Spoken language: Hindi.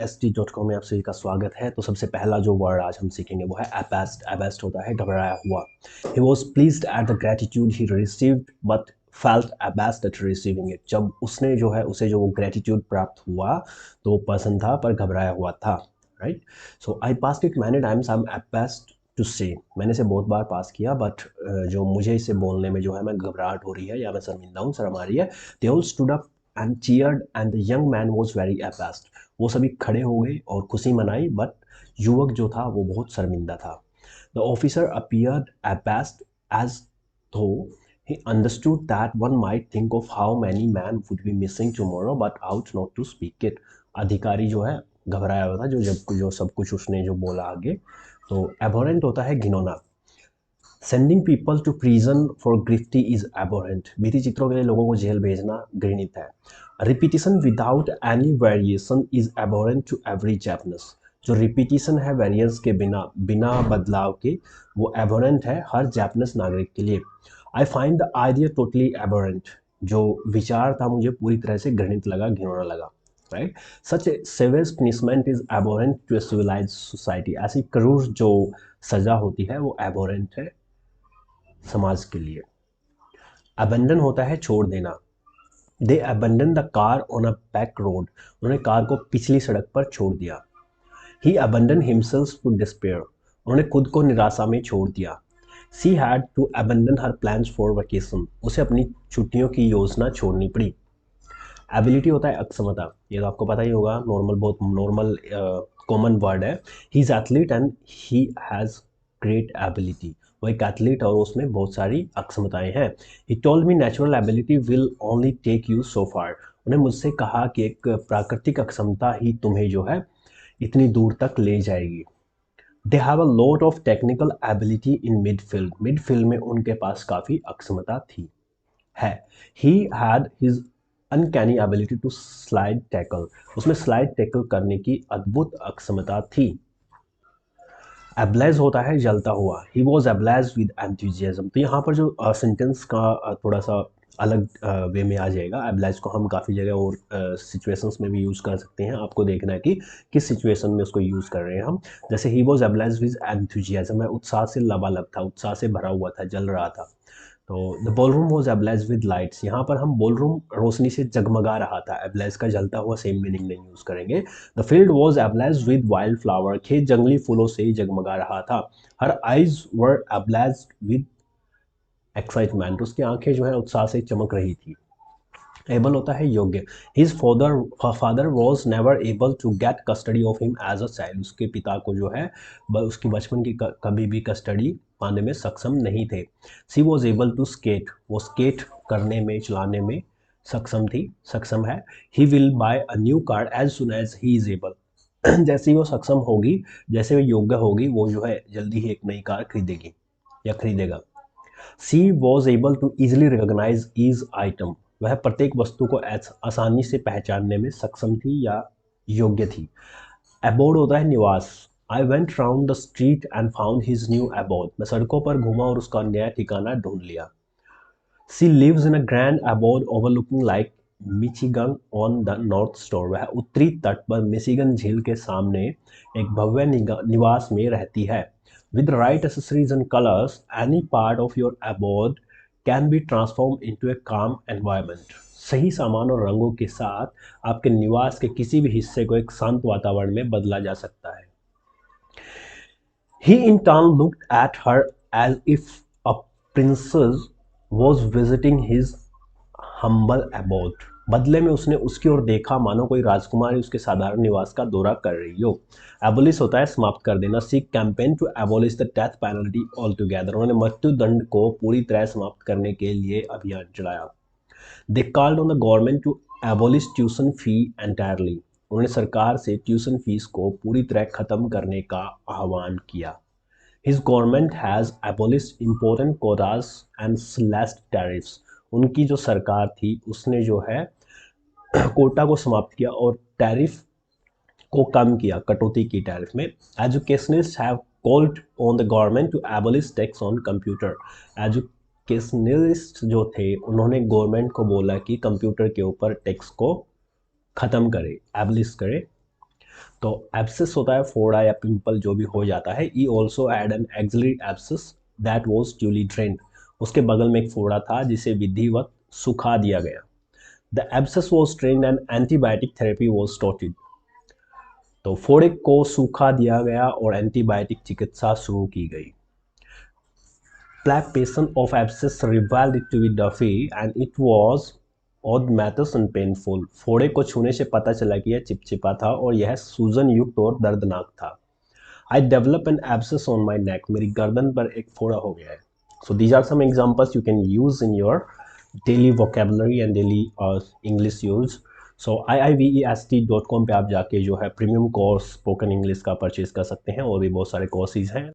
ST.com में आप सभी का स्वागत है। तो सबसे पहला जो वर्ड आज हम सीखेंगे वो है abased। abased होता है घबराया हुआ। He was pleased at the gratitude he received but felt abased at receiving it। जब उसने जो है उसे जो वो gratitude प्राप्त हुआ तो वो पसंद था पर घबराया हुआ था। Right, so I pass it many times, I am abased to say. मैंने इसे बहुत बार पास किया बट जो मुझे इसे बोलने में जो है मैं घबराहट हो रही है या मैं शर्मिंदा हूँ, शर्म आ रही है। They all stood up and cheered and the young man was very abased। वो सभी खड़े हो गए और खुशी मनाई बट युवक जो था वो बहुत शर्मिंदा था। The officer appeared abased as though he understood that one might think of how many men would be missing tomorrow but ought not to speak it। अधिकारी जो है घबराया हुआ था जो सब कुछ उसने जो बोला आगे। तो abhorrent होता है घिनौना। Sending people to prison for graffiti is abhorrent. भीति चित्रों के लिए लोगों को जेल भेजना घृणित है। Repetition without any variation is abhorrent to every Japanese. जो रिपीटिशन है वेरिएंस के बिना बिना बदलाव के वो एबोरेंट है हर जैपनीज नागरिक के लिए। I find the idea totally abhorrent. जो विचार था मुझे पूरी तरह से घृणित लगा, घिनौना लगा। Right, such a savage punishment is abhorrent to a civilise society. ऐसी क्रूर जो सजा होती है वो एबोरेंट है समाज के लिए। अबंडन होता है छोड़ देना। They abandon the car on a back road. उन्होंने कार को पिछली सड़क पर छोड़ दिया। He abandon himself to despair. उन्होंने खुद को निराशा में छोड़ दिया। She had to abandon her plans for vacation. उसे अपनी छुट्टियों की योजना छोड़नी पड़ी। एबिलिटी होता है अक्षमता। ये तो आपको पता ही होगा, नॉर्मल, बहुत नॉर्मल कॉमन वर्ड है। He is athlete and he has great ability. वो एक एथलीट और उसमें बहुत सारी अक्षमताएं हैं। He told me natural ability will only take you so far. उन्हें मुझसे कहा कि एक प्राकृतिक अक्षमता ही तुम्हें जो है इतनी दूर तक ले जाएगी। They have a lot of technical ability in midfield. Midfield में उनके पास काफ़ी अक्षमता थी है। He had his uncanny ability to slide tackle. उसमें स्लाइड टैकल करने की अद्भुत अक्षमता थी। एब्लेज होता है जलता हुआ। He was ablaze with enthusiasm. तो यहाँ पर जो सेंटेंस का थोड़ा सा अलग वे में आ जाएगा। एब्लेज को हम काफ़ी जगह और सिचुएशंस में भी यूज़ कर सकते हैं। आपको देखना है कि किस सिचुएशन में उसको यूज़ कर रहे हैं हम। जैसे ही वॉज एब्लेज विद एंथुजियाज्म, मैं उत्साह से लबालब था, उत्साह से भरा हुआ था, जल रहा था। तो the ballroom was ablaze with lights. यहाँ पर हम बॉलरूम रोशनी से जगमगा रहा था। एब्लेज का जलता हुआ सेम मीनिंग नहीं यूज़ करेंगे। The field was ablaze with wild flower. खेत जंगली फूलों से ही जगमगा रहा था। Her eyes were ablaze with excitement. उसकी आंखें जो है उत्साह से चमक रही थी। एबल होता है योग्य। His father was never able to get custody of him as a child. उसके पिता को जो है उसकी बचपन की कभी भी कस्टडी पाने में सक्षम नहीं थे। She was able to skate. वो स्केट करने में, चलाने में सक्षम थी, सक्षम है। He will buy a new car as soon as he is able. जैसे ही वो सक्षम होगी, जैसे वो योग्य होगी, वो जो है जल्दी ही एक नई कार खरीदेगी या खरीदेगा। She was able to easily recognise each item. वह प्रत्येक वस्तु को आसानी से पहचानने में सक्षम थी या योग्य थी। अबोर्ड होता है निवास। I went round the street and found his new abode. मैं सड़कों पर घूमा और उसका नया ठिकाना ढूंढ लिया। She lives in a grand abode overlooking Lake Michigan on the north shore. वह उत्तरी तट पर मिशिगन झील के सामने एक भव्य निवास में रहती है। With the right accessories and colors, any part of your abode can be transformed into a calm environment। सही सामान और रंगों के साथ आपके निवास के किसी भी हिस्से को एक शांत वातावरण में बदला जा सकता है। He in turn looked at her as if a princess was visiting his humble abode। बदले में उसने उसकी ओर देखा मानो कोई राजकुमारी उसके साधारण निवास का दौरा कर रही हो। एबोलिश होता है समाप्त कर देना। She campaign to abolish the death penalty all together. उन्होंने मृत्यु दंड को पूरी तरह समाप्त करने के लिए अभियान चलाया। They called on the government to abolish tuition fee entirely. उन्होंने सरकार से ट्यूशन फीस को पूरी तरह खत्म करने का आह्वान किया। His government has abolished important quotas and slashed tariffs। उनकी जो सरकार थी उसने जो है कोटा को समाप्त किया और टैरिफ को कम किया, कटौती की टैरिफ में। Educationist have called on the government to abolish tax on computer. Educationist जो थे उन्होंने गवर्नमेंट को बोला कि कंप्यूटर के ऊपर टैक्स को ख़त्म करे, एबलिश करे। तो एब्सेस होता है फोड़ा या पिंपल जो भी हो जाता है। ई also had an axillary abscess that was duly drained. उसके बगल में एक फोड़ा था जिसे विधिवत सुखा दिया गया। The abscess was drained and antibiotic therapy was started. तो फोड़े को सूखा दिया गया और एंटीबायोटिक चिकित्सा शुरू की गई। Palpation of abscess revealed it to be Duffy and it was oedematus and painful। फोड़े को छूने से पता चला कि यह चिपचिपा था और यह सूजन युक्त और दर्दनाक था। I developed an abscess on my neck। मेरी गर्दन पर एक फोड़ा हो गया है। So these are some examples you can use in your daily vocabulary and daily English use। So iivest.com पे आप जाके जो है प्रीमियम कोर्स स्पोकन इंग्लिश का परचेज कर सकते हैं और भी बहुत सारे कोर्सेज हैं।